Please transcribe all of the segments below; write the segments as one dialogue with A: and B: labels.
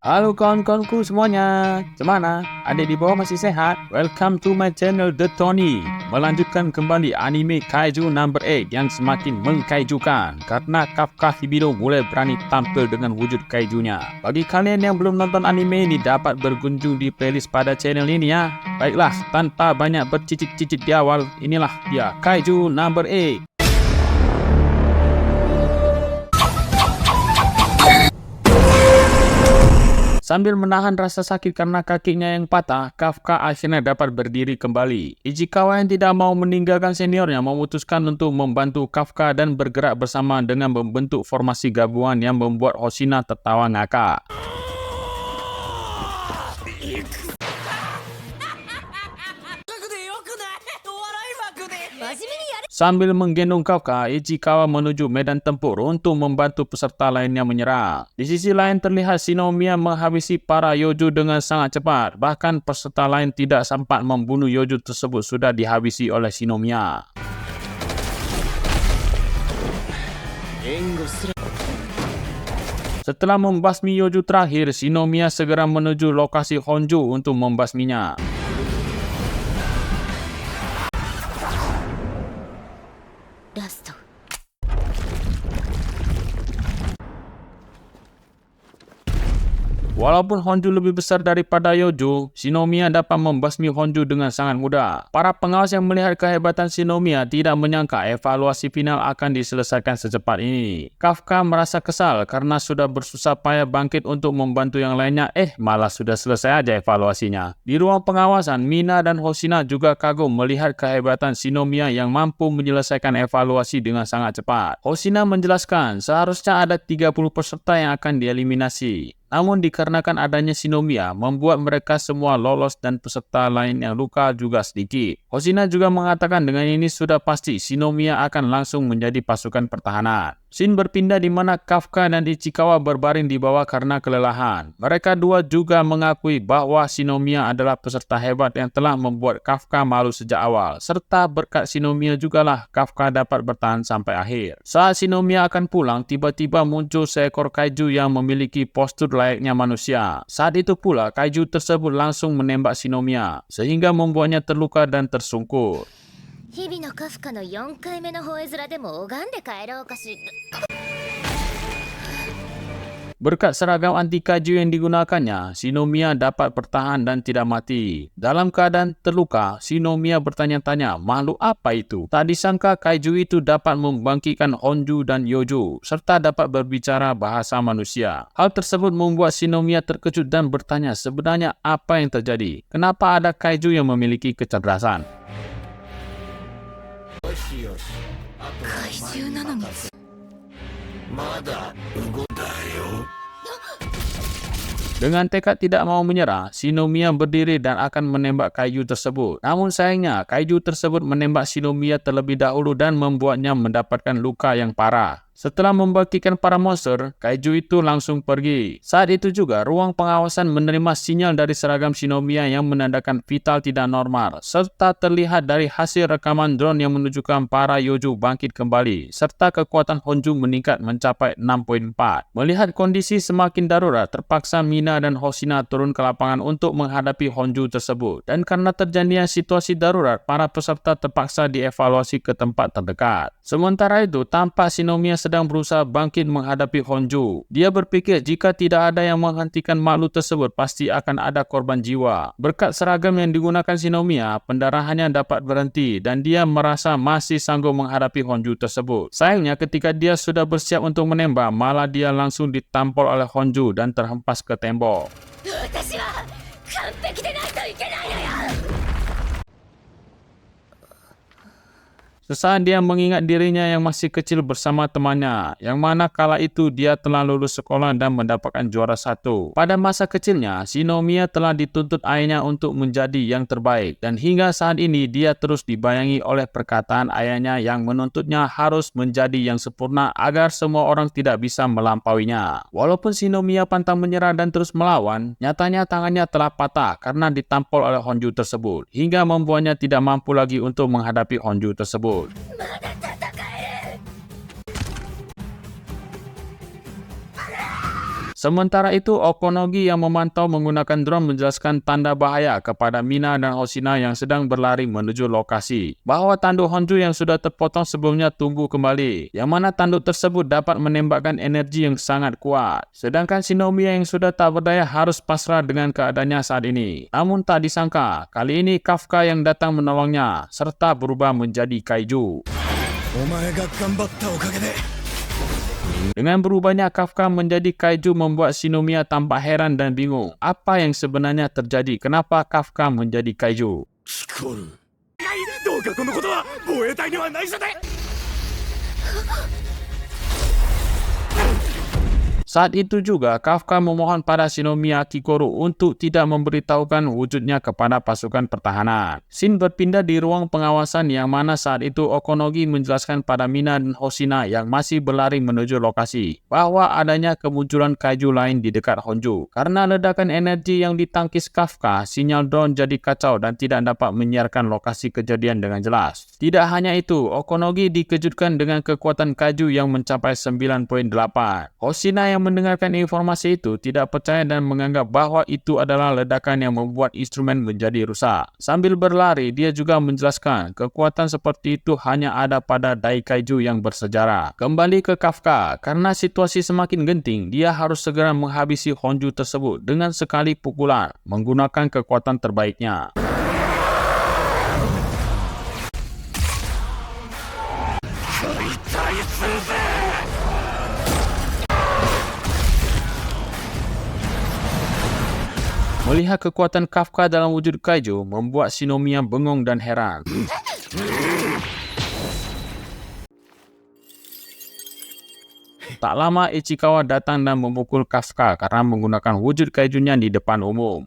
A: Halo kawan-kawanku semuanya, gimana? Adik di bawah masih sehat? Welcome to my channel The Tony. Melanjutkan kembali anime Kaiju number 8 yang semakin mengkaijukan karena Kafka Hibino mulai berani tampil dengan wujud kaijunya. Bagi kalian yang belum nonton anime ini dapat berkunjung di playlist pada channel ini ya. Baiklah, tanpa banyak bercicit-cicit di awal, inilah dia Kaiju number 8. Sambil menahan rasa sakit karena kakinya yang patah, Kafka akhirnya dapat berdiri kembali. Ichikawa yang tidak mau meninggalkan seniornya memutuskan untuk membantu Kafka dan bergerak bersama dengan membentuk formasi gabungan yang membuat Hoshina tertawa ngakak. Sambil menggendong Kafka, Ichikawa menuju medan tempur untuk membantu peserta lainnya menyerang. Di sisi lain terlihat Shinomiya menghabisi para Yoju dengan sangat cepat. Bahkan peserta lain tidak sempat membunuh Yoju tersebut sudah dihabisi oleh Shinomiya. Setelah membasmi Yoju terakhir, Shinomiya segera menuju lokasi Honju untuk membasminya. Walaupun Honju lebih besar daripada Yoju, Shinomiya dapat membasmi Honju dengan sangat mudah. Para pengawas yang melihat kehebatan Shinomiya tidak menyangka evaluasi final akan diselesaikan secepat ini. Kafka merasa kesal karena sudah bersusah payah bangkit untuk membantu yang lainnya, malah sudah selesai aja evaluasinya. Di ruang pengawasan, Mina dan Hoshina juga kagum melihat kehebatan Shinomiya yang mampu menyelesaikan evaluasi dengan sangat cepat. Hoshina menjelaskan seharusnya ada 30 peserta yang akan dieliminasi. Namun dikarenakan adanya Shinomiya membuat mereka semua lolos dan peserta lain yang luka juga sedikit. Hoshina juga mengatakan dengan ini sudah pasti Shinomiya akan langsung menjadi pasukan pertahanan. Scene berpindah di mana Kafka dan Ichikawa berbaring di bawah karena kelelahan. Mereka dua juga mengakui bahwa Shinomiya adalah peserta hebat yang telah membuat Kafka malu sejak awal. Serta berkat Shinomiya jugalah Kafka dapat bertahan sampai akhir. Saat Shinomiya akan pulang, tiba-tiba muncul seekor kaiju yang memiliki postur layaknya manusia. Saat itu pula kaiju tersebut langsung menembak Shinomiya sehingga membuatnya terluka dan tersungkur. Berkat seragam anti kaiju yang digunakannya, Shinomiya dapat bertahan dan tidak mati. Dalam keadaan terluka, Shinomiya bertanya-tanya makhluk apa itu. Tak disangka kaiju itu dapat membangkitkan Honju dan Yoju, serta dapat berbicara bahasa manusia. Hal tersebut membuat Shinomiya terkejut dan bertanya sebenarnya apa yang terjadi. Kenapa ada kaiju yang memiliki kecerdasan? Dengan tekad tidak mau menyerah, Shinomiya berdiri dan akan menembak kaiju tersebut. Namun sayangnya, kaiju tersebut menembak Shinomiya terlebih dahulu dan membuatnya mendapatkan luka yang parah. Setelah membangkitkan para monster, kaiju itu langsung pergi. Saat itu juga, ruang pengawasan menerima sinyal dari seragam Shinomiya yang menandakan vital tidak normal, serta terlihat dari hasil rekaman drone yang menunjukkan para Yoju bangkit kembali, serta kekuatan Honju meningkat mencapai 6.4. Melihat kondisi semakin darurat, terpaksa Mina dan Hoshina turun ke lapangan untuk menghadapi Honju tersebut. Dan karena terjadinya situasi darurat, para peserta terpaksa dievaluasi ke tempat terdekat. Sementara itu, tampak Shinomiya sedang berusaha bangkit menghadapi Honju. Dia berpikir jika tidak ada yang menghentikan makhluk tersebut, pasti akan ada korban jiwa. Berkat seragam yang digunakan Shinomiya, pendarahannya dapat berhenti dan dia merasa masih sanggup menghadapi Honju tersebut. Sayangnya ketika dia sudah bersiap untuk menembak, malah dia langsung ditampol oleh Honju dan terhempas ke tembok. Sesaat dia mengingat dirinya yang masih kecil bersama temannya, yang mana kala itu dia telah lulus sekolah dan mendapatkan juara 1. Pada masa kecilnya, Shinomiya telah dituntut ayahnya untuk menjadi yang terbaik, dan hingga saat ini dia terus dibayangi oleh perkataan ayahnya yang menuntutnya harus menjadi yang sempurna agar semua orang tidak bisa melampauinya. Walaupun Shinomiya pantang menyerah dan terus melawan, nyatanya tangannya telah patah karena ditampol oleh Honju tersebut, hingga membuatnya tidak mampu lagi untuk menghadapi Honju tersebut. Sementara itu, Okonogi yang memantau menggunakan drone menjelaskan tanda bahaya kepada Mina dan Hoshina yang sedang berlari menuju lokasi, bahwa tanduk Honju yang sudah terpotong sebelumnya tumbuh kembali, yang mana tanduk tersebut dapat menembakkan energi yang sangat kuat. Sedangkan Shinomiya yang sudah tak berdaya harus pasrah dengan keadaannya saat ini. Namun tak disangka, kali ini Kafka yang datang menolongnya, serta berubah menjadi kaiju. Dengan berubahnya Kafka menjadi kaiju membuat Shinomiya tampak heran dan bingung. Apa yang sebenarnya terjadi? Kenapa Kafka menjadi kaiju? Saat itu juga, Kafka memohon pada Shinomiya Kikoru untuk tidak memberitahukan wujudnya kepada pasukan pertahanan. Scene berpindah di ruang pengawasan yang mana saat itu Okonogi menjelaskan pada Mina dan Hoshina yang masih berlari menuju lokasi bahwa adanya kemunculan kaiju lain di dekat Honju. Karena ledakan energi yang ditangkis Kafka, sinyal drone jadi kacau dan tidak dapat menyiarkan lokasi kejadian dengan jelas. Tidak hanya itu, Okonogi dikejutkan dengan kekuatan kaiju yang mencapai 9.8. Hoshina yang mendengarkan informasi itu tidak percaya dan menganggap bahwa itu adalah ledakan yang membuat instrumen menjadi rusak. Sambil berlari, dia juga menjelaskan kekuatan seperti itu hanya ada pada Daikaiju yang bersejarah. Kembali ke Kafka, karena situasi semakin genting, dia harus segera menghabisi Honju tersebut dengan sekali pukulan menggunakan kekuatan terbaiknya. Melihat kekuatan Kafka dalam wujud kaiju membuat Shinomiya bengong dan heran. Tak lama Ichikawa datang dan memukul Kafka karena menggunakan wujud kaijunya di depan umum.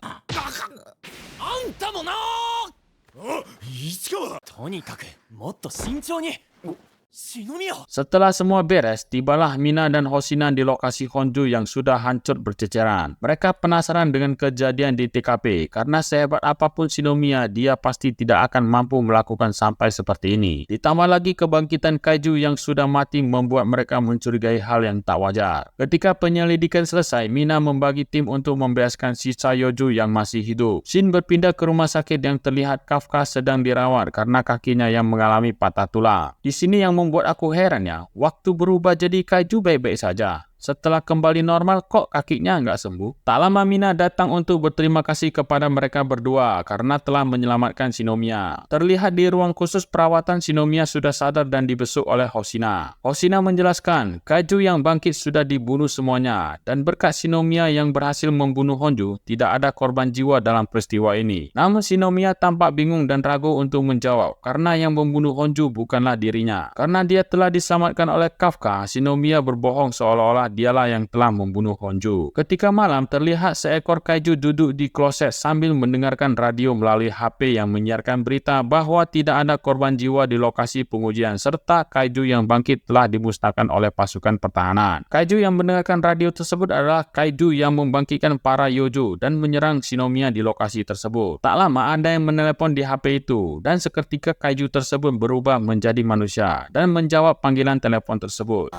A: Setelah semua beres, tibalah Mina dan Hoshina di lokasi Honju yang sudah hancur berceceran. Mereka penasaran dengan kejadian di TKP, karena sehebat apapun Shinomiya, dia pasti tidak akan mampu melakukan sampai seperti ini. Ditambah lagi kebangkitan kaiju yang sudah mati membuat mereka mencurigai hal yang tak wajar. Ketika penyelidikan selesai, Mina membagi tim untuk membereskan sisa Yoju yang masih hidup. Shin berpindah ke rumah sakit yang terlihat Kafka sedang dirawat karena kakinya yang mengalami patah tulang. Di sini yang membuat aku heran ya, waktu berubah jadi kaiju baik-baik saja. Setelah kembali normal, kok kakinya nggak sembuh? Tak lama Mina datang untuk berterima kasih kepada mereka berdua karena telah menyelamatkan Shinomiya. Terlihat di ruang khusus perawatan, Shinomiya sudah sadar dan dibesuk oleh Hoshina. Hoshina menjelaskan, kaiju yang bangkit sudah dibunuh semuanya, dan berkat Shinomiya yang berhasil membunuh Honju, tidak ada korban jiwa dalam peristiwa ini. Namun Shinomiya tampak bingung dan ragu untuk menjawab, karena yang membunuh Honju bukanlah dirinya. Karena dia telah diselamatkan oleh Kafka, Shinomiya berbohong seolah-olah dialah yang telah membunuh Honju. Ketika malam, terlihat seekor kaiju duduk di kloset sambil mendengarkan radio melalui HP yang menyiarkan berita bahwa tidak ada korban jiwa di lokasi pengujian serta kaiju yang bangkit telah dimusnahkan oleh pasukan pertahanan. Kaiju yang mendengarkan radio tersebut adalah kaiju yang membangkitkan para Yoju dan menyerang Shinomiya di lokasi tersebut. Tak lama ada yang menelepon di HP itu dan seketika kaiju tersebut berubah menjadi manusia dan menjawab panggilan telepon tersebut.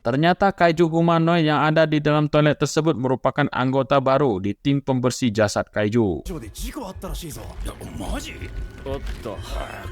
A: Ternyata kaiju humanoid yang ada di dalam toilet tersebut merupakan anggota baru di tim pembersih jasad kaiju.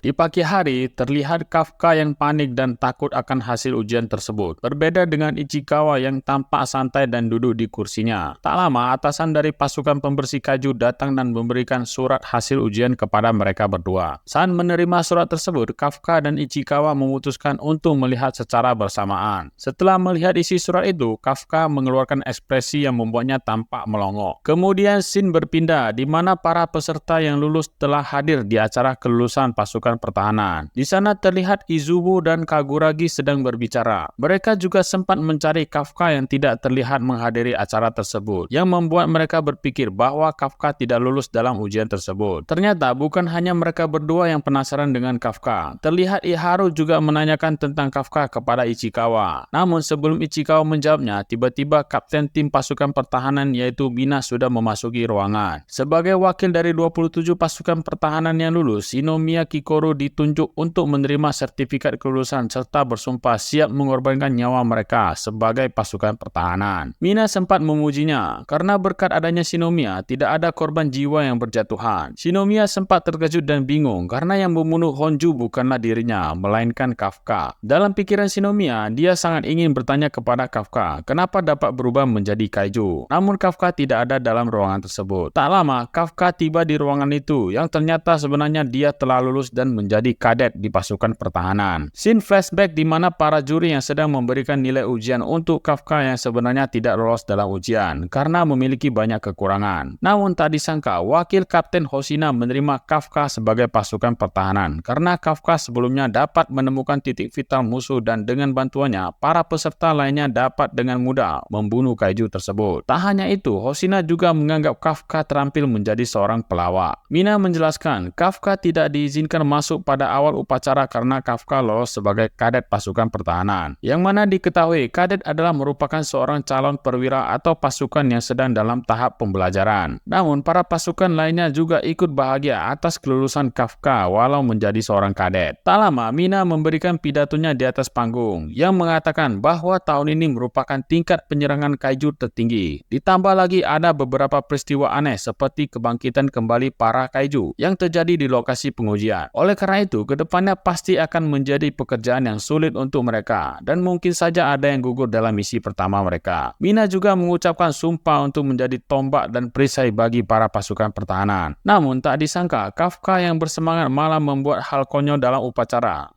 A: Di pagi hari, terlihat Kafka yang panik dan takut akan hasil ujian tersebut. Berbeda dengan Ichikawa yang tampak santai dan duduk di kursinya. Tak lama, atasan dari pasukan pembersih kaiju datang dan memberikan surat hasil ujian kepada mereka berdua. Saat menerima surat tersebut, Kafka dan Ichikawa memutuskan untuk melihat secara bersamaan. Setelah melihat isi surat itu, Kafka mengeluarkan ekspresi yang membuatnya tampak melongo. Kemudian scene berpindah di mana para peserta yang lulus telah hadir di acara kelulusan pasukan pertahanan. Di sana terlihat Izubu dan Kaguragi sedang berbicara. Mereka juga sempat mencari Kafka yang tidak terlihat menghadiri acara tersebut, yang membuat mereka berpikir bahwa Kafka tidak lulus dalam ujian tersebut. Ternyata bukan hanya mereka berdua yang penasaran dengan Kafka. Terlihat Iharu juga menanyakan tentang Kafka kepada Ichikawa. Namun sebelum Ichikawa menjawabnya, tiba-tiba kapten tim pasukan pertahanan yaitu Mina sudah memasuki ruangan. Sebagai wakil dari 27 pasukan pertahanan yang lulus, Shinomiya Kikoru ditunjuk untuk menerima sertifikat kelulusan serta bersumpah siap mengorbankan nyawa mereka sebagai pasukan pertahanan. Mina sempat memujinya karena berkat adanya Shinomiya tidak ada korban jiwa yang berjatuhan. Shinomiya sempat terkejut dan bingung karena yang membunuh Honju bukanlah dirinya, melainkan Kafka. Dalam pikiran Shinomiya, dia sangat ingin bertanya kepada Kafka kenapa dapat berubah menjadi kaiju. Namun Kafka tidak ada dalam ruangan tersebut. Tak lama, Kafka tiba di ruangan itu yang ternyata sebenarnya dia telah lulus dan menjadi kadet di pasukan pertahanan. Scene flashback di mana para juri yang sedang memberikan nilai ujian untuk Kafka yang sebenarnya tidak lolos dalam ujian karena memiliki banyak kekurangan. Namun tak disangka, wakil Kapten Hoshina menerima Kafka sebagai pasukan pertahanan karena Kafka sebelumnya dapat menemukan titik vital musuh dan dengan bantuannya, para peserta lainnya dapat dengan mudah membunuh kaiju tersebut. Tak hanya itu, Hoshina juga menganggap Kafka terampil menjadi seorang pelawak. Mina menjelaskan, Kafka tidak diizinkan masuk pada awal upacara karena Kafka lolos sebagai kadet pasukan pertahanan, yang mana diketahui kadet adalah merupakan seorang calon perwira atau pasukan yang sedang dalam tahap pembelajaran. Namun, para pasukan lainnya juga ikut bahagia atas kelulusan Kafka walau menjadi seorang kadet. Tak lama, Mina memberikan pidatonya di atas panggung yang mengatakan bahwa tahun ini merupakan tingkat penyerangan kaiju tertinggi. Ditambah lagi ada beberapa peristiwa aneh seperti kebangkitan kembali para kaiju yang terjadi di lokasi pengujian. Oleh karena itu, kedepannya pasti akan menjadi pekerjaan yang sulit untuk mereka dan mungkin saja ada yang gugur dalam misi pertama mereka. Mina juga mengucapkan sumpah untuk menjadi tombak dan perisai bagi para pasukan pertahanan. Namun tak disangka, Kafka yang bersemangat malah membuat hal konyol dalam upacara.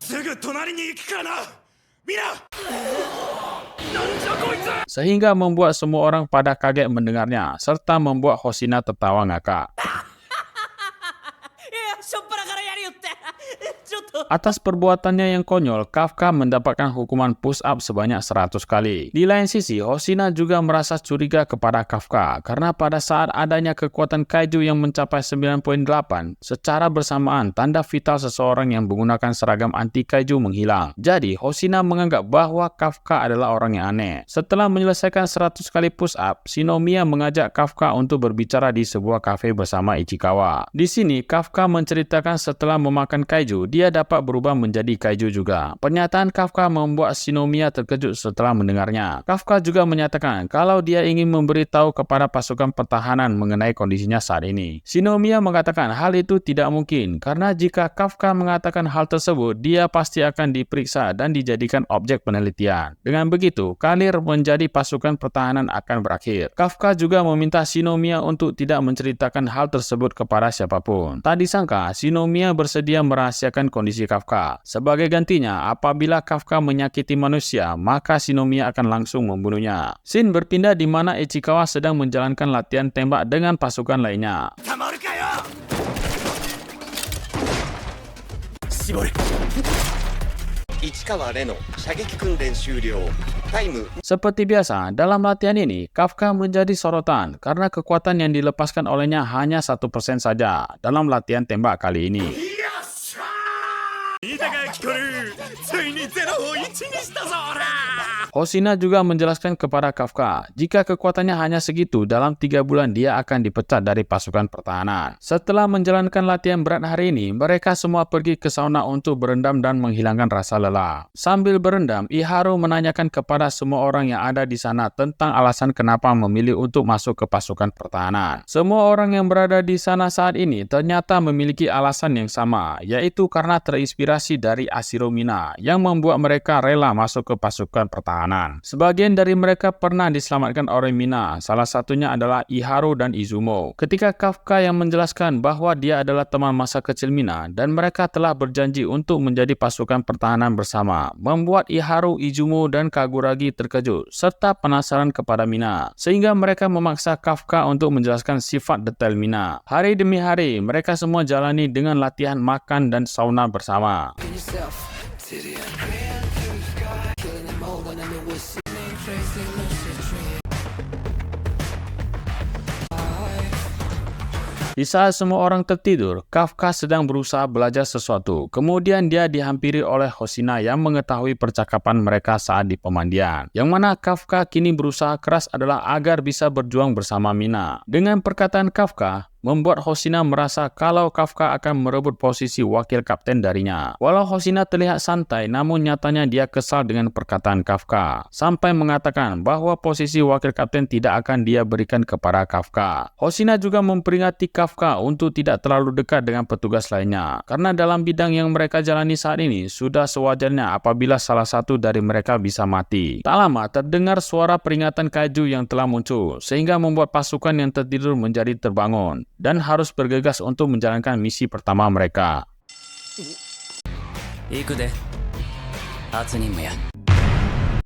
A: Sehingga membuat semua orang pada kaget mendengarnya, serta membuat Hoshina tertawa ngakak. Atas perbuatannya yang konyol, Kafka mendapatkan hukuman push-up sebanyak 100 kali. Di lain sisi, Hoshina juga merasa curiga kepada Kafka karena pada saat adanya kekuatan kaiju yang mencapai 9.8, secara bersamaan tanda vital seseorang yang menggunakan seragam anti kaiju menghilang. Jadi, Hoshina menganggap bahwa Kafka adalah orang yang aneh. Setelah menyelesaikan 100 kali push-up, Shinomiya mengajak Kafka untuk berbicara di sebuah kafe bersama Ichikawa. Di sini, Kafka menceritakan setelah memakan kaiju, dia dapat berubah menjadi kaiju juga. Pernyataan Kafka membuat Shinomiya terkejut setelah mendengarnya. Kafka juga menyatakan kalau dia ingin memberitahu kepada pasukan pertahanan mengenai kondisinya saat ini. Shinomiya mengatakan hal itu tidak mungkin karena jika Kafka mengatakan hal tersebut, dia pasti akan diperiksa dan dijadikan objek penelitian. Dengan begitu, karir menjadi pasukan pertahanan akan berakhir. Kafka juga meminta Shinomiya untuk tidak menceritakan hal tersebut kepada siapapun. Tak disangka, Shinomiya bersedia merahasiakan kondisi Kafka. Sebagai gantinya, apabila Kafka menyakiti manusia, maka Shinomiya akan langsung membunuhnya. Scene berpindah di mana Ichikawa sedang menjalankan latihan tembak dengan pasukan lainnya. Seperti biasa, dalam latihan ini, Kafka menjadi sorotan karena kekuatan yang dilepaskan olehnya hanya 1% saja dalam latihan tembak kali ini. Hoshina juga menjelaskan kepada Kafka, jika kekuatannya hanya segitu, dalam 3 bulan dia akan dipecat dari pasukan pertahanan. Setelah menjalankan latihan berat hari ini, mereka semua pergi ke sauna untuk berendam dan menghilangkan rasa lelah. Sambil berendam, Iharu menanyakan kepada semua orang yang ada di sana tentang alasan kenapa memilih untuk masuk ke pasukan pertahanan. Semua orang yang berada di sana saat ini ternyata memiliki alasan yang sama, yaitu karena terinspirasi dari Ashiro Mina yang membuat mereka rela masuk ke pasukan pertahanan. Sebagian dari mereka pernah diselamatkan oleh Mina, salah satunya adalah Iharu dan Izumo. Ketika Kafka yang menjelaskan bahwa dia adalah teman masa kecil Mina dan mereka telah berjanji untuk menjadi pasukan pertahanan bersama, membuat Iharu, Izumo, dan Kaguragi terkejut serta penasaran kepada Mina, sehingga mereka memaksa Kafka untuk menjelaskan sifat detail Mina. Hari demi hari, mereka semua jalani dengan latihan makan dan sauna bersama. Di saat semua orang tertidur, Kafka sedang berusaha belajar sesuatu. Kemudian dia dihampiri oleh Hosina yang mengetahui percakapan mereka saat di pemandian. Yang mana Kafka kini berusaha keras adalah agar bisa berjuang bersama Mina. Dengan perkataan Kafka, membuat Hosina merasa kalau Kafka akan merebut posisi wakil kapten darinya. Walau Hosina terlihat santai, namun nyatanya dia kesal dengan perkataan Kafka, sampai mengatakan bahwa posisi wakil kapten tidak akan dia berikan kepada Kafka. Hosina juga memperingati Kafka untuk tidak terlalu dekat dengan petugas lainnya, karena dalam bidang yang mereka jalani saat ini, sudah sewajarnya apabila salah satu dari mereka bisa mati. Tak lama, terdengar suara peringatan kaiju yang telah muncul, sehingga membuat pasukan yang tertidur menjadi terbangun dan harus bergegas untuk menjalankan misi pertama mereka.
B: 行くで初任務や